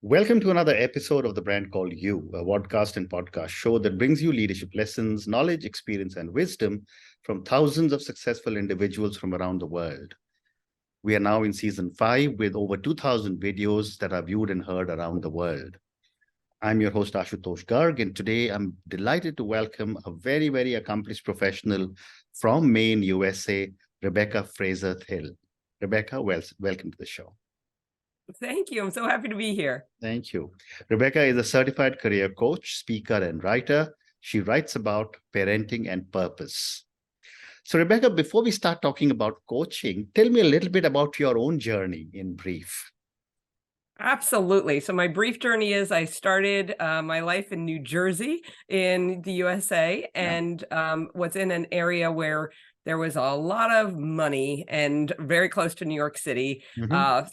Welcome to another episode of The Brand Called You, a podcast and podcast show that brings you leadership lessons, knowledge, experience, and wisdom from thousands of successful individuals from around the world. We are now in season 5 with over 2,000 videos that are viewed and heard around the world. I'm your host, Ashutosh Garg, and today I'm delighted to welcome a very, very accomplished professional from Maine, USA, Rebecca Fraser-Thill. Rebecca, welcome to the show. Thank you. I'm so happy to be here. Thank you. Rebecca is a certified career coach, speaker, and writer. She writes about parenting and purpose. So, Rebecca, before we start talking about coaching, tell me a little bit about your own journey in brief. Absolutely. So my brief journey is I started my life in New Jersey in the USA and was in an area where there was a lot of money and very close to New York City,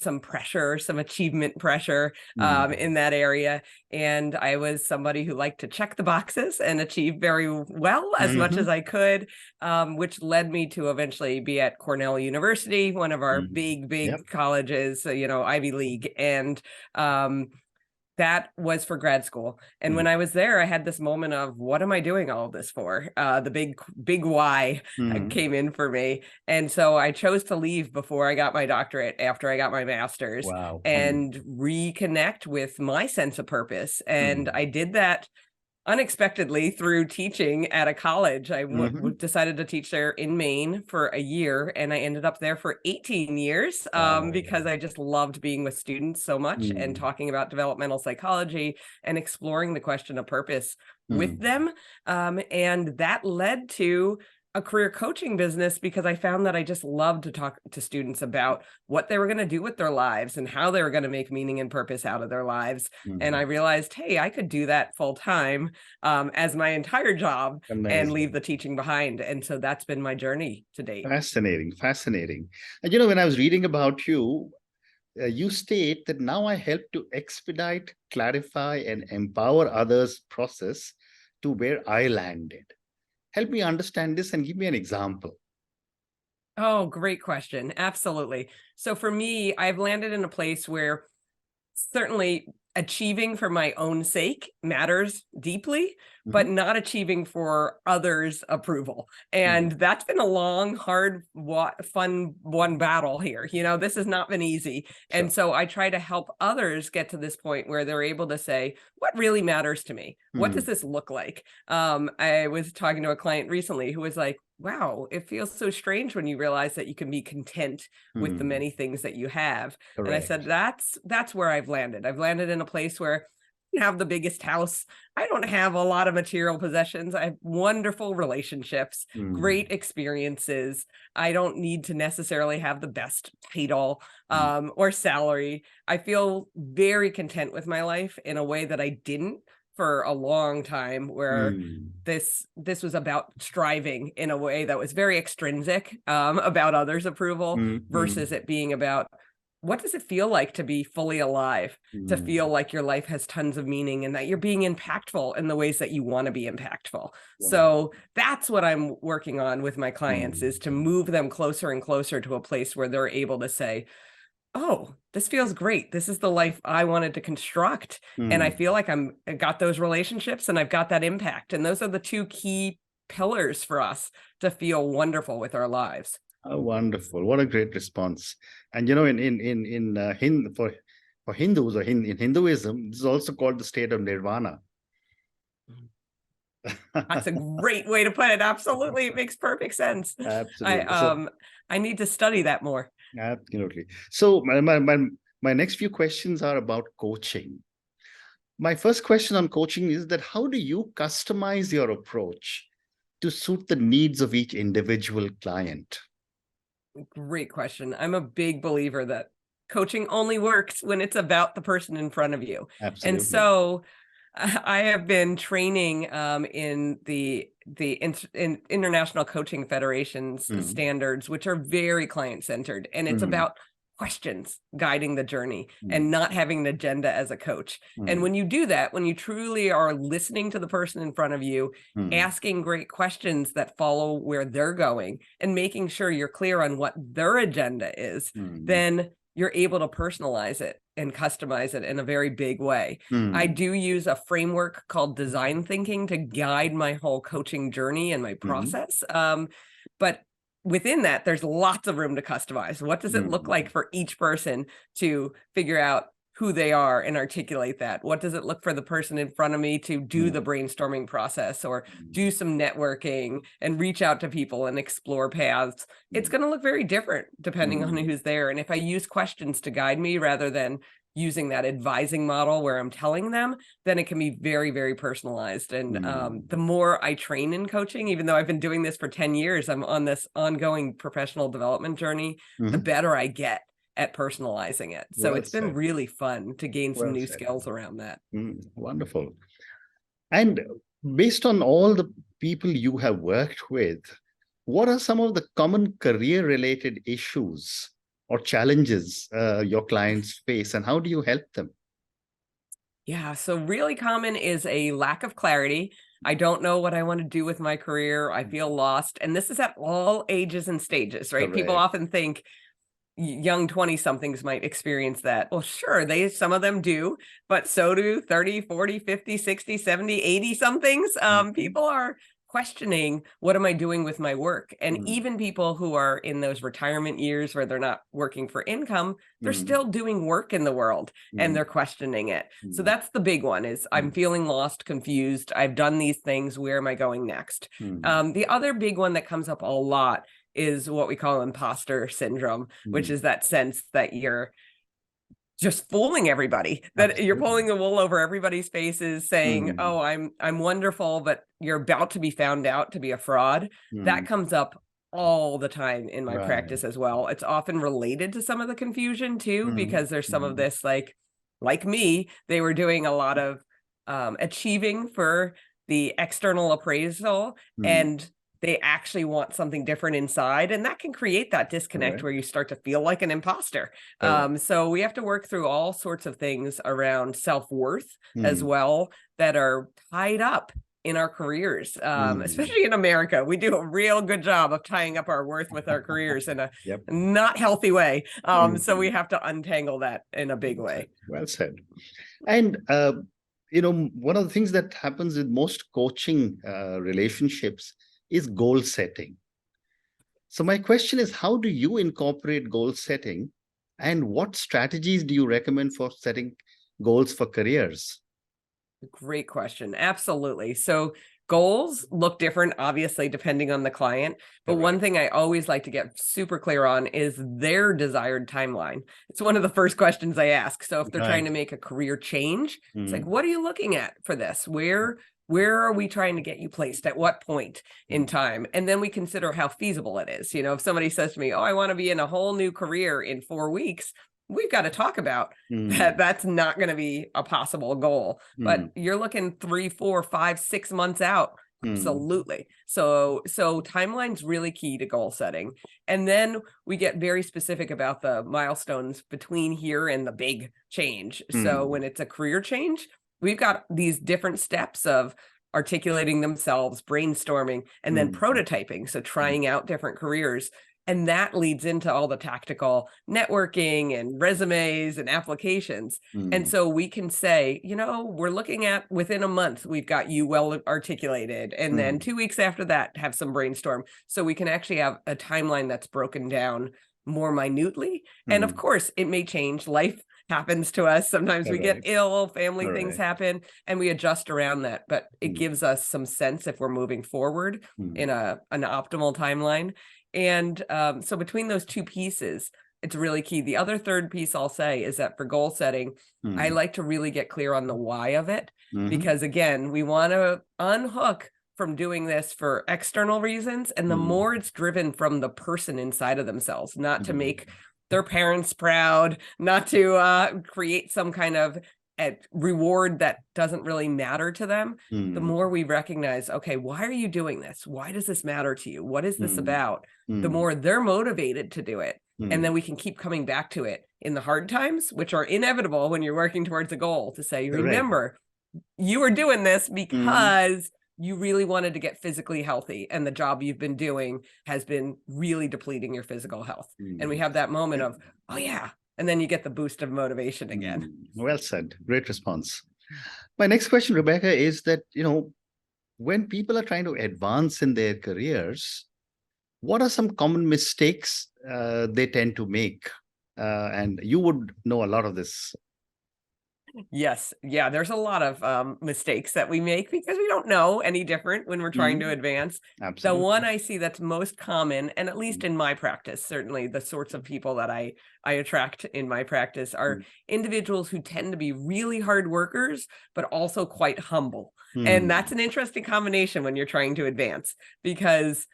some pressure, some achievement pressure in that area. And I was somebody who liked to check the boxes and achieve very well as much as I could, which led me to eventually be at Cornell University, one of our big colleges, Ivy League. And that was for grad school. And when I was there, I had this moment of, what am I doing all of this for? The big why came in for me. And so I chose to leave before I got my doctorate, after I got my master's, and reconnect with my sense of purpose. And I did that unexpectedly through teaching at a college. I decided to teach there in Maine for a year, and I ended up there for 18 years because I just loved being with students so much and talking about developmental psychology and exploring the question of purpose with them. And that led to a career coaching business because I found that I just loved to talk to students about what they were going to do with their lives and how they were going to make meaning and purpose out of their lives. And I realized, hey, I could do that full time as my entire job and leave the teaching behind. And so that's been my journey to date. Fascinating. And when I was reading about you, you state that now I help to expedite, clarify, and empower others' process to where I landed. Help me understand this and give me an example. Oh, great question. Absolutely. So for me, I've landed in a place where certainly achieving for my own sake matters deeply, but not achieving for others' approval. And that's been a long, hard, fun one battle here. This has not been easy. And so I try to help others get to this point where they're able to say, what really matters to me? What does this look like? I was talking to a client recently who was like, wow, it feels so strange when you realize that you can be content with the many things that you have. Correct. And I said, that's where I've landed. I've landed in a place where I don't have the biggest house. I don't have a lot of material possessions. I have wonderful relationships, great experiences. I don't need to necessarily have the best title or salary. I feel very content with my life in a way that I didn't for a long time, where this was about striving in a way that was very extrinsic about others' approval versus it being about, what does it feel like to be fully alive, to feel like your life has tons of meaning and that you're being impactful in the ways that you want to be impactful. Wow. So that's what I'm working on with my clients, is to move them closer and closer to a place where they're able to say, oh, this feels great. This is the life I wanted to construct. And I feel like I got those relationships and I've got that impact. And those are the two key pillars for us to feel wonderful with our lives. Oh, wonderful. What a great response. And, for Hindus or in Hinduism, this is also called the state of nirvana. That's a great way to put it. Absolutely. It makes perfect sense. Absolutely. I need to study that more. Absolutely. So my next few questions are about coaching. My first question on coaching is that how do you customize your approach to suit the needs of each individual client? Great question. I'm a big believer that coaching only works when it's about the person in front of you. Absolutely. And so I have been training in the International Coaching Federation's standards, which are very client-centered. And it's about questions guiding the journey and not having an agenda as a coach. And when you do that, when you truly are listening to the person in front of you, asking great questions that follow where they're going and making sure you're clear on what their agenda is, then you're able to personalize it and customize it in a very big way. Mm. I do use a framework called design thinking to guide my whole coaching journey and my process. But within that, there's lots of room to customize. What does it look like for each person to figure out who they are and articulate that? What does it look for the person in front of me to do the brainstorming process or do some networking and reach out to people and explore paths? It's going to look very different depending on who's there. And if I use questions to guide me rather than using that advising model where I'm telling them, then it can be very, very personalized. And the more I train in coaching, even though I've been doing this for 10 years, I'm on this ongoing professional development journey, the better I get at personalizing it. So Well it's been said. really fun to gain some Well new said. skills around that. Wonderful. And based on all the people you have worked with, what are some of the common career-related issues or challenges your clients face, and how do you help them? Yeah, so really common is a lack of clarity. I don't know what I want to do with my career. I feel lost. And this is at all ages and stages, right? People Correct. often think young 20-somethings might experience that. Well, sure, some of them do, but so do 30, 40, 50, 60, 70, 80-somethings. People are questioning, what am I doing with my work? And even people who are in those retirement years where they're not working for income, they're still doing work in the world and they're questioning it. So that's the big one is I'm feeling lost, confused. I've done these things. Where am I going next? The other big one that comes up a lot is what we call imposter syndrome, which is that sense that you're just fooling everybody, that you're pulling the wool over everybody's faces saying, oh, I'm wonderful, but you're about to be found out to be a fraud. That comes up all the time in my practice as well. It's often related to some of the confusion too, because there's some of this, like me, they were doing a lot of achieving for the external appraisal and they actually want something different inside. And that can create that disconnect where you start to feel like an imposter. So we have to work through all sorts of things around self-worth as well that are tied up in our careers, especially in America. We do a real good job of tying up our worth with our careers in a not healthy way. So we have to untangle that in a big way. Well said. And, one of the things that happens with most coaching relationships is goal setting. So my question is, how do you incorporate goal setting and what strategies do you recommend for setting goals for careers? Great question. Absolutely. So goals look different, obviously, depending on the client. But one thing I always like to get super clear on is their desired timeline. It's one of the first questions I ask. So if they're trying to make a career change, it's like, what are you looking at for this? Where are we trying to get you placed? At what point in time? And then we consider how feasible it is. If somebody says to me, oh, I want to be in a whole new career in 4 weeks, we've got to talk about that. That's not going to be a possible goal, but you're looking 3, 4, 5, 6 months out. Absolutely. So timeline's really key to goal setting. And then we get very specific about the milestones between here and the big change. So when it's a career change, we've got these different steps of articulating themselves, brainstorming, and then prototyping. So trying out different careers. And that leads into all the tactical networking and resumes and applications. And so we can say, we're looking at within a month, we've got you well articulated. And then 2 weeks after that, have some brainstorm. So we can actually have a timeline that's broken down more minutely. And of course, it may change. Life happens to us. Sometimes we get ill, family things happen, and we adjust around that. But it gives us some sense if we're moving forward in an optimal timeline. And so between those two pieces, it's really key. The other third piece I'll say is that for goal setting, I like to really get clear on the why of it, because again, we want to unhook from doing this for external reasons. And the more it's driven from the person inside of themselves, not to make their parents proud, not to create some kind of reward that doesn't really matter to them, the more we recognize, okay, why are you doing this? Why does this matter to you? What is this about? The more they're motivated to do it. And then we can keep coming back to it in the hard times, which are inevitable when you're working towards a goal, to say, remember, you were doing this because you really wanted to get physically healthy, and the job you've been doing has been really depleting your physical health. And we have that moment of, oh yeah, and then you get the boost of motivation again. Well said. Great response. My next question, Rebecca, is that, when people are trying to advance in their careers, what are some common mistakes they tend to make? And you would know a lot of this. Yes. Yeah. There's a lot of mistakes that we make because we don't know any different when we're trying to advance. Absolutely. The one I see that's most common, and at least in my practice, certainly the sorts of people that I attract in my practice are individuals who tend to be really hard workers, but also quite humble. And that's an interesting combination when you're trying to advance, because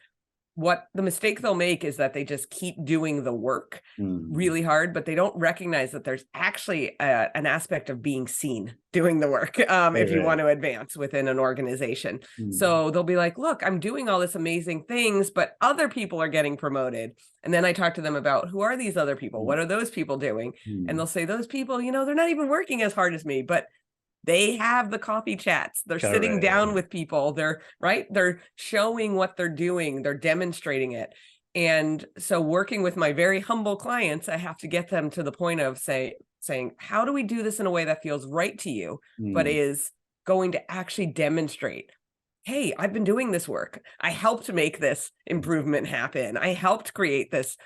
what the mistake they'll make is that they just keep doing the work really hard, but they don't recognize that there's actually an aspect of being seen doing the work if you want to advance within an organization. So they'll be like, look, I'm doing all this amazing things, but other people are getting promoted. And then I talk to them about, who are these other people? What are those people doing? And they'll say, those people, they're not even working as hard as me, but they have the coffee chats. They're sitting down with people. They're showing what they're doing. They're demonstrating it. And so working with my very humble clients, I have to get them to the point of saying, how do we do this in a way that feels right to you, but is going to actually demonstrate, hey, I've been doing this work. I helped make this improvement happen. I helped create this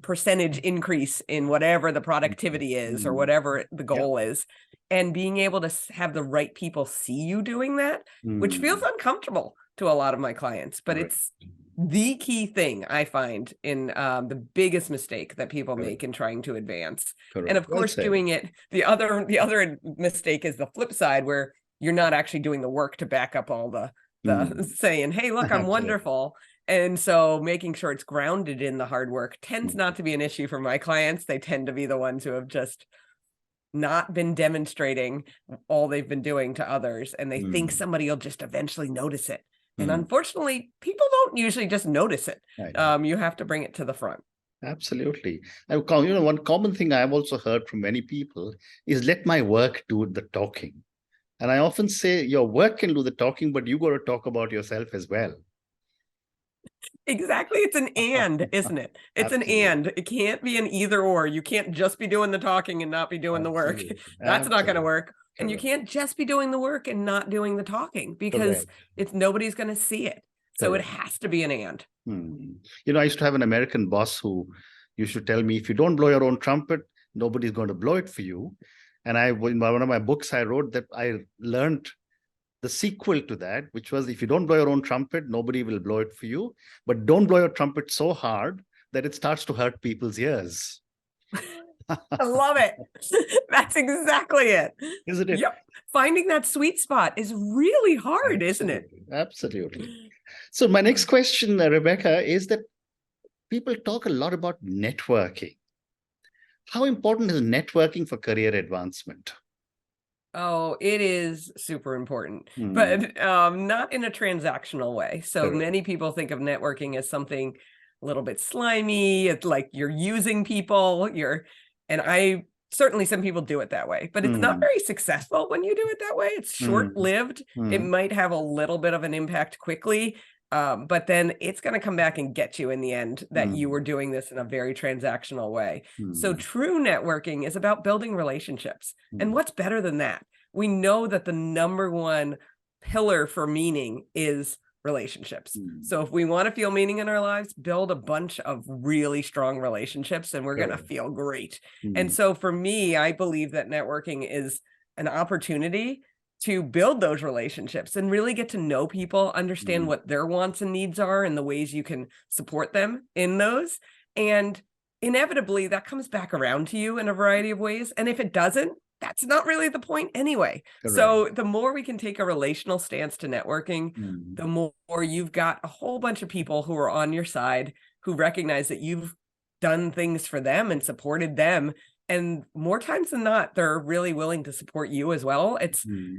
percentage increase in whatever the productivity is or whatever the goal is. And being able to have the right people see you doing that, which feels uncomfortable to a lot of my clients, but it's the key thing I find in the biggest mistake that people make in trying to advance. And of course, doing it, the other mistake is the flip side, where you're not actually doing the work to back up all the saying, hey, look, I'm wonderful. And so making sure it's grounded in the hard work tends not to be an issue for my clients. They tend to be the ones who have just not been demonstrating all they've been doing to others. And they think somebody will just eventually notice it. And unfortunately, people don't usually just notice it. You have to bring it to the front. Absolutely. One common thing I've also heard from many people is, let my work do the talking. And I often say, your work can do the talking, but you got to talk about yourself as well. Exactly. It's an and, isn't it? It's an and. It can't be an either or. You can't just be doing the talking and not be doing the work. That's not going to work. And you can't just be doing the work and not doing the talking, because nobody's going to see it. So it has to be an and. I used to have an American boss who used to tell me, if you don't blow your own trumpet, nobody's going to blow it for you. And in one of my books, I wrote that I learned the sequel to that, which was, if you don't blow your own trumpet, nobody will blow it for you. But don't blow your trumpet so hard that it starts to hurt people's ears. I love it. That's exactly it. Isn't it? Yep. Finding that sweet spot is really hard, isn't it? Absolutely. So my next question, Rebecca, is that people talk a lot about networking. How important is networking for career advancement? Oh, it is super important, but not in a transactional way. So many people think of networking as something a little bit slimy. It's like you're using people, and certainly some people do it that way, but it's not very successful when you do it that way. It's short-lived. It might have a little bit of an impact quickly, but then it's going to come back and get you in the end that you were doing this in a very transactional way. So true networking is about building relationships. And what's better than that? We know that the number one pillar for meaning is relationships. So if we want to feel meaning in our lives, build a bunch of really strong relationships and we're going to feel great. And so for me, I believe that networking is an opportunity to build those relationships and really get to know people, understand what their wants and needs are and the ways you can support them in those. And inevitably that comes back around to you in a variety of ways. And if it doesn't, that's not really the point anyway. So the more we can take a relational stance to networking, the more you've got a whole bunch of people who are on your side, who recognize that you've done things for them and supported them. And more times than not, they're really willing to support you as well.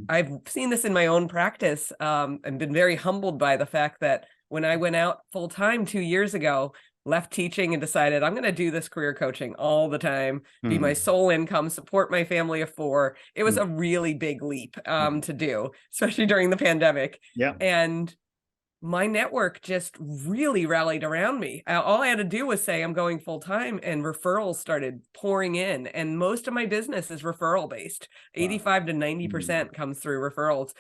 I've seen this in my own practice and been very humbled by the fact that when I went out full time 2 years ago, left teaching and decided I'm going to do this career coaching all the time, be my sole income, support my family of 4. It was a really big leap to do, especially during the pandemic. And my network just really rallied around me. All I had to do was say I'm going full time, and referrals started pouring in. And most of my business is referral based. 85 to 90% comes through referrals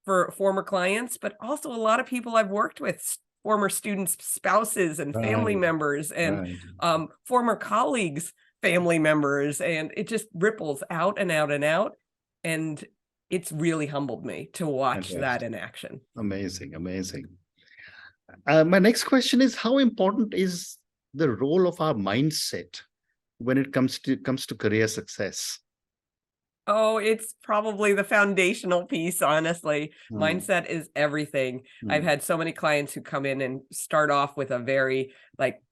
for former clients, but also a lot of people I've worked with, former students' spouses and family members, and former colleagues' family members. And it just ripples out and out and out. And it's really humbled me to watch that in action. Amazing, amazing. My next question is, how important is the role of our mindset when it comes to career success? Oh, it's probably the foundational piece, honestly. Mindset is everything. I've had so many clients who come in and start off with a very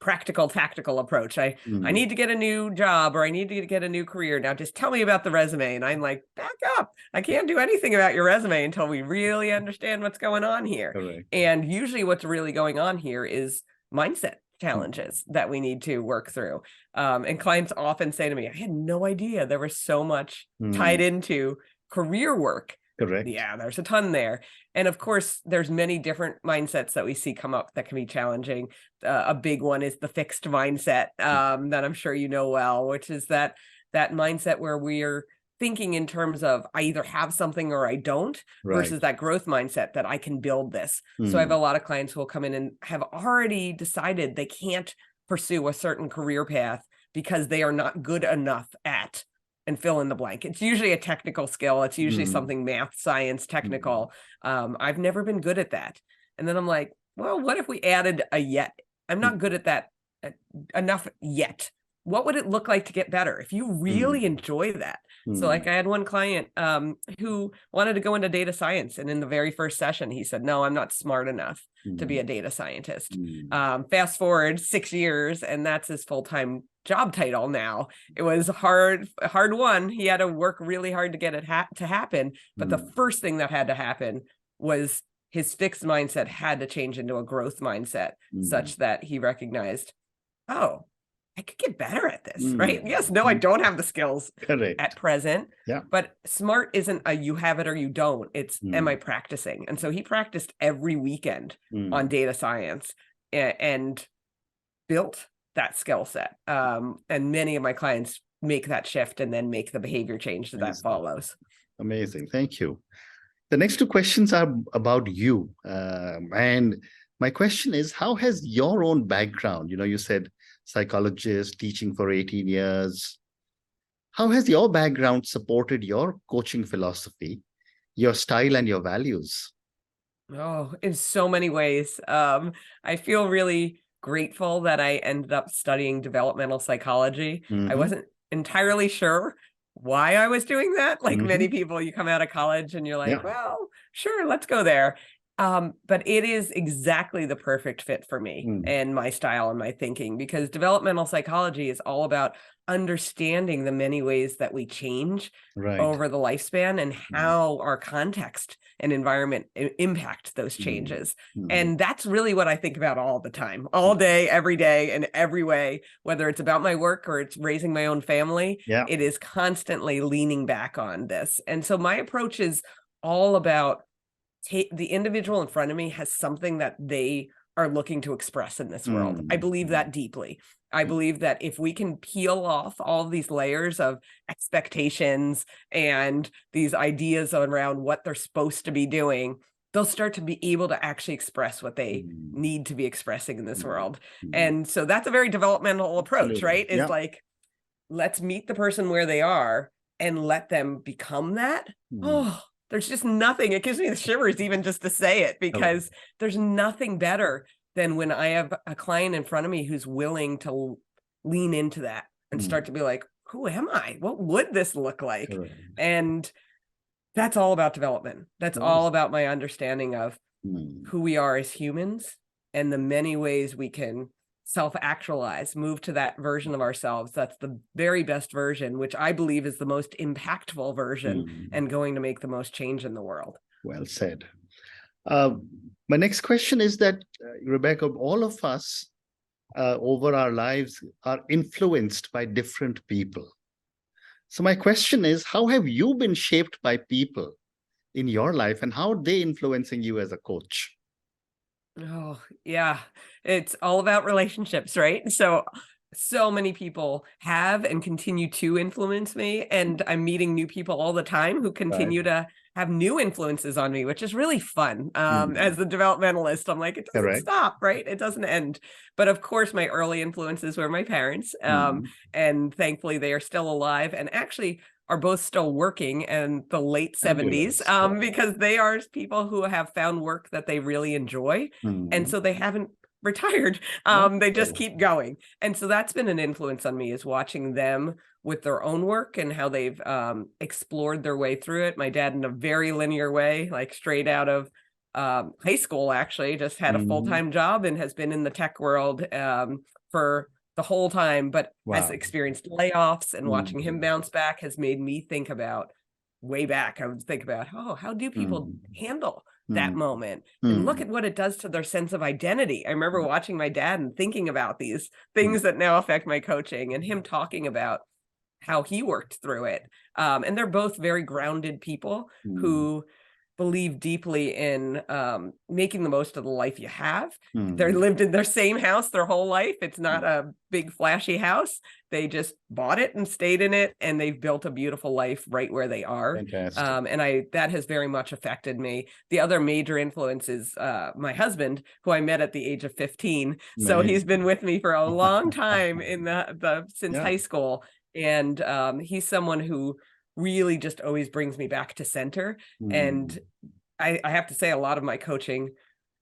practical, tactical approach. I need to get a new job, or I need to get a new career. Now just tell me about the resume. And I'm like, back up. I can't do anything about your resume until we really understand what's going on here. Correct. And usually what's really going on here is mindset challenges that we need to work through. And clients often say to me, I had no idea there was so much tied into career work. Correct. Yeah, there's a ton there. And of course, there's many different mindsets that we see come up that can be challenging. A big one is the fixed mindset that I'm sure you know well, which is that mindset where we're thinking in terms of I either have something or I don't, versus that growth mindset that I can build this. So I have a lot of clients who will come in and have already decided they can't pursue a certain career path because they are not good enough at, and fill in the blank. It's usually a technical skill. It's usually something math, science, technical. I've never been good at that. And then I'm like, well, what if we added a yet? I'm not good at that enough yet. What would it look like to get better if you really enjoy that? So I had one client who wanted to go into data science. And in the very first session, he said, no, I'm not smart enough to be a data scientist. Fast forward 6 years, and that's his full-time job title now. It was a hard one. He had to work really hard to get it to happen. But the first thing that had to happen was his fixed mindset had to change into a growth mindset, such that he recognized, oh, I could get better at this, right? Yes, no, I don't have the skills at present. Yeah. But smart isn't a you have it or you don't. It's am I practicing? And so he practiced every weekend on data science and built that skill set. And many of my clients make that shift and then make the behavior change that follows. Amazing. Thank you. The next two questions are about you. And my question is, how has your own background, you said psychologist, teaching for 18 years. How has your background supported your coaching philosophy, your style, and your values? Oh, in so many ways. I feel really grateful that I ended up studying developmental psychology. I wasn't entirely sure why I was doing that. Like many people, you come out of college and you're like, well, sure, let's go there. But it is exactly the perfect fit for me and my style and my thinking, because developmental psychology is all about understanding the many ways that we change over the lifespan and how our context and environment impact those changes. And that's really what I think about all the time, all day, every day, in every way, whether it's about my work or it's raising my own family. It is constantly leaning back on this. And so my approach is all about the individual in front of me has something that they are looking to express in this world. I believe that deeply. I believe that if we can peel off all of these layers of expectations and these ideas around what they're supposed to be doing, they'll start to be able to actually express what they need to be expressing in this world. And so that's a very developmental approach, right? It's like, let's meet the person where they are and let them become that. Oh, there's just nothing. It gives me the shivers even just to say it, because there's nothing better than when I have a client in front of me who's willing to lean into that and start to be like, who am I? What would this look like? And that's all about development. That's all about my understanding of who we are as humans and the many ways we can self-actualize, move to that version of ourselves that's the very best version, which I believe is the most impactful version and going to make the most change in the world. Well said. My next question is that, Rebecca, all of us over our lives are influenced by different people. So my question is, how have you been shaped by people in your life, and how are they influencing you as a coach? Oh, yeah. It's all about relationships, right? So many people have and continue to influence me, and I'm meeting new people all the time who Right. continue to have new influences on me, which is really fun. Mm. As the developmentalist, I'm like, it doesn't Correct. stop, right? It doesn't end. But of course, my early influences were my parents, Mm. and thankfully they are still alive and actually are both still working in the late 70s, Fabulous. Wow. because they are people who have found work that they really enjoy, and Mm. so they haven't retired. They just Wonderful. keep going. And so that's been an influence on me, is watching them with their own work and how they've explored their way through it. My dad, in a very linear way, like straight out of high school, actually just had a Mm. full-time job and has been in the tech world for the whole time, but has Wow. experienced layoffs, and watching him Mm. bounce back has made me think about way back. I would think about, oh, how do people Mm. handle that Mm. moment? And look Mm. at what it does to their sense of identity. I remember watching my dad and thinking about these Mm. things that now affect my coaching, and him talking about how he worked through it. And they're both very grounded people Mm. who believe deeply in making the most of the life you have. They Mm. lived in their same house their whole life. It's not a big flashy house. They just bought it and stayed in it, and they've built a beautiful life right where they are. Fantastic. And that has very much affected me. The other major influence is my husband, who I met at the age of 15. So he's been Amazing. with me for a long time in the since Yeah. high school. And he's someone who really just always brings me back to center. Mm. And I have to say, a lot of my coaching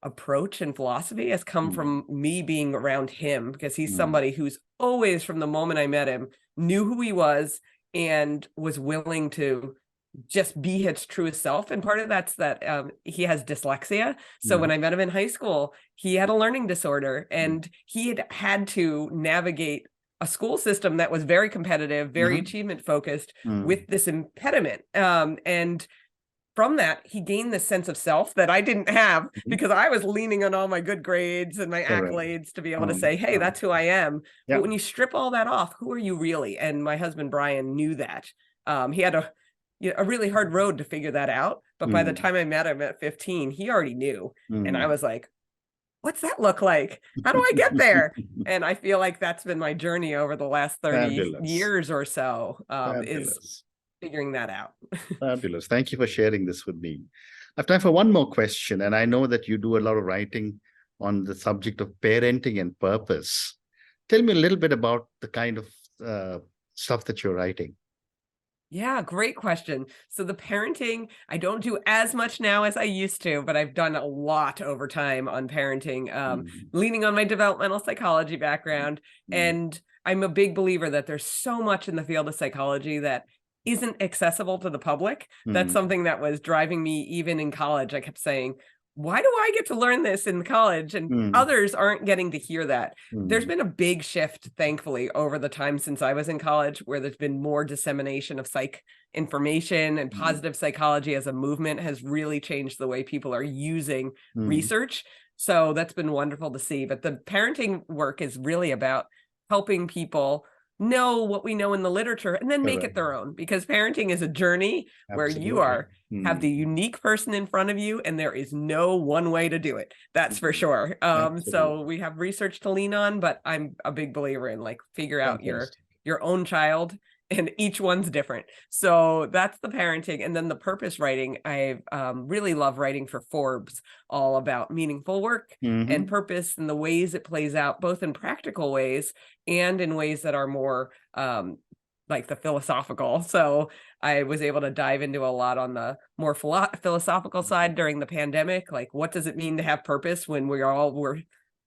approach and philosophy has come Mm. from me being around him, because he's Mm. somebody who's always, from the moment I met him, knew who he was and was willing to just be his truest self. And part of that's that he has dyslexia. So Mm. when I met him in high school, he had a learning disorder, and he had to navigate a school system that was very competitive, very Mhm. achievement focused, Mm. with this impediment. And from that, he gained this sense of self that I didn't have, Mhm. because I was leaning on all my good grades and my Correct. accolades to be able to say, hey, that's who I am. Yeah. But when you strip all that off, who are you really? And my husband, Brian, knew that. He had a really hard road to figure that out. But by the Mm. time I met him at 15, he already knew. And I Mm. was like, what's that look like? How do I get there? And I feel like that's been my journey over the last 30 Fabulous. years or so, is Fabulous. figuring that out. Fabulous. Thank you for sharing this with me. I have time for one more question, and I know that you do a lot of writing on the subject of parenting and purpose. Tell me a little bit about the kind of stuff that you're writing. Yeah, great question. So the parenting, I don't do as much now as I used to, but I've done a lot over time on parenting, Mm. leaning on my developmental psychology background. Mm. And I'm a big believer that there's so much in the field of psychology that isn't accessible to the public. That's Mm. something that was driving me even in college. I kept saying, why do I get to learn this in college and Mm. others aren't getting to hear that? There's Mm. been a big shift, thankfully, over the time since I was in college, where there's been more dissemination of psych information, and Mm. positive psychology as a movement has really changed the way people are using Mm. research. So that's been wonderful to see. But the parenting work is really about helping people know what we know in the literature and then make it Correct. their own, because parenting is a journey where you Absolutely. have the Mm. unique person in front of you, and there is no one way to do it. That's for Mm. sure. So Absolutely. we have research to lean on, but I'm a big believer in, like, figure out Fantastic. your own child, and each one's different. So that's the parenting. And then the purpose writing, I really love writing for Forbes, all about meaningful work and Mhm. purpose, and the ways it plays out, both in practical ways and in ways that are more like the philosophical. So I was able to dive into a lot on the more philosophical side during the pandemic. Like, what does it mean to have purpose when we're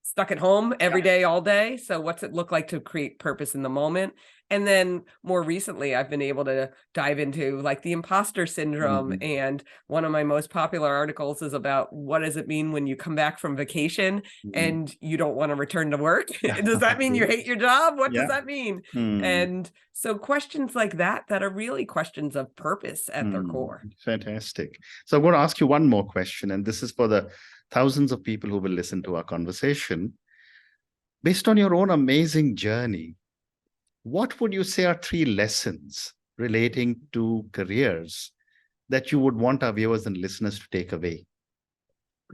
stuck at home every day, all day? So what's it look like to create purpose in the moment? And then more recently, I've been able to dive into, like, the imposter syndrome. Mhm. And one of my most popular articles is about, what does it mean when you come back from vacation Mhm. and you don't want to return to work? Does that mean you hate your job? What does Yeah. that mean? Mm. And so questions like that are really questions of purpose at their Mm. core. Fantastic. So I'm going to ask you one more question, and this is for the thousands of people who will listen to our conversation. Based on your own amazing journey, what would you say are 3 lessons relating to careers that you would want our viewers and listeners to take away?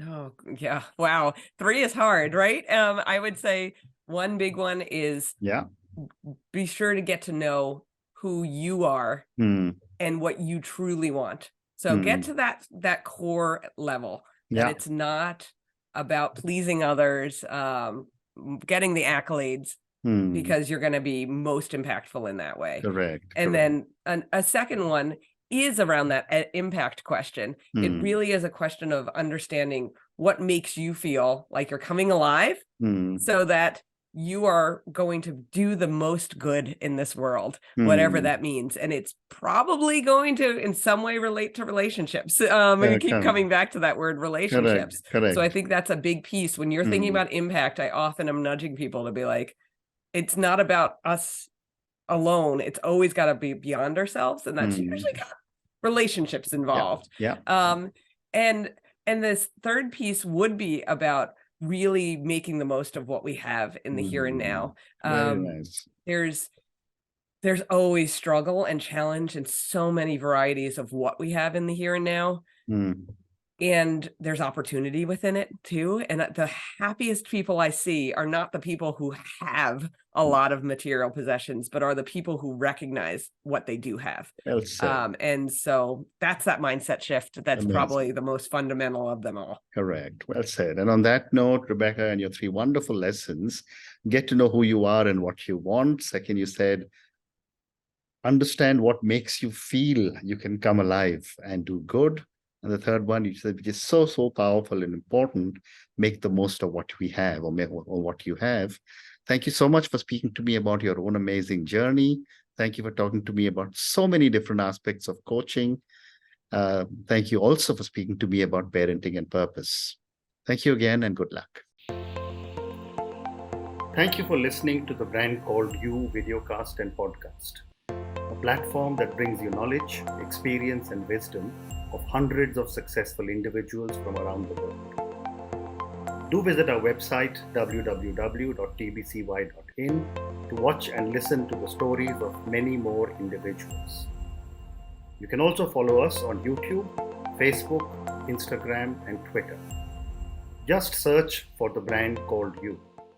Oh, yeah. Wow. 3 is hard, right? I would say one big one is Yeah. be sure to get to know who you are Hmm. and what you truly want. So get Hmm. to that core level, that Yeah. it's not about pleasing others, getting the accolades, Hmm. because you're gonna be most impactful in that way. Correct. And Correct. then a second one is around that impact question. It Hmm. really is a question of understanding what makes you feel like you're coming alive, Hmm. so that you are going to do the most good in this world, whatever Hmm. that means. And it's probably going to in some way relate to relationships. We keep Correct. coming back to that word, Correct. relationships. So I Correct. think that's a big piece. When you're thinking Hmm. about impact, I often am nudging people to be like, it's not about us alone. It's always got to be beyond ourselves. And that's Hmm. usually got relationships Yeah. involved. Yeah. And this third piece would be about really making the most of what we have in the here and Hmm. now. Very nice. There's always struggle and challenge and so many varieties of what we have in the here and now. Hmm. And there's opportunity within it too. And the happiest people I see are not the people who have a lot of material possessions, but are the people who recognize what they do have. Well said. And so that's that mindset shift. That's probably Amazing. the most fundamental of them all. Correct. Well said. And on that note, Rebecca, and your 3 wonderful lessons, get to know who you are and what you want. Second, you said, understand what makes you feel you can come alive and do good. And the third one, you said, which is so, so powerful and important, make the most of what we have or what you have. Thank you so much for speaking to me about your own amazing journey. Thank you for talking to me about so many different aspects of coaching. Thank you also for speaking to me about parenting and purpose. Thank you again and good luck. Thank you for listening to the Brand Called You videocast and podcast, a platform that brings you knowledge, experience, and wisdom of hundreds of successful individuals from around the world. Do visit our website www.tbcy.in to watch and listen to the stories of many more individuals. You can also follow us on YouTube, Facebook, Instagram, and Twitter. Just search for the Brand Called You.